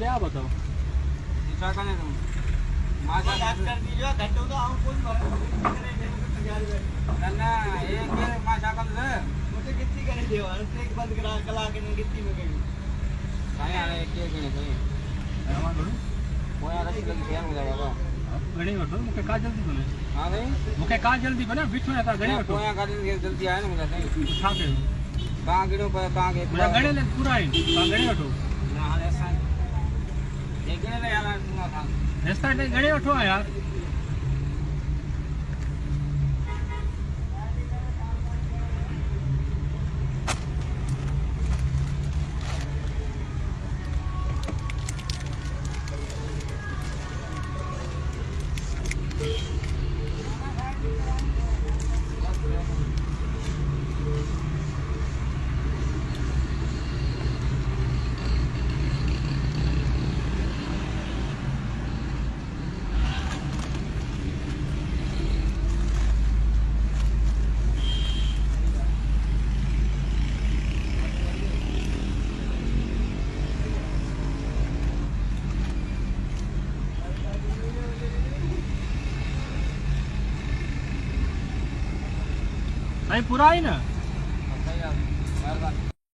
पहले आप बताओ ऐसा करने तुम माशा बात कर दीजिए घंटों तो हम कौन ना एक माशा कर दे मुझे कितनी करे देवा एक बंद करा कला के कितनी में गई काहे आने एक के नहीं हमार बोलो कोई आदत लग गया हो जाएगा गणी वठो मुके का जल्दी बने हां भाई मुके का जल्दी बने बिठो था गणी वठो कोई का जल्दी आए ना मुझे कहीं छा के कहां गिनो पर कहां के मुझे गणे ले पूरा है का गणी वठो ना हाल ऐसा ये गिने ले यार तुम था नेस्ता ने गणी वठो यार नहीं पूरा ही ना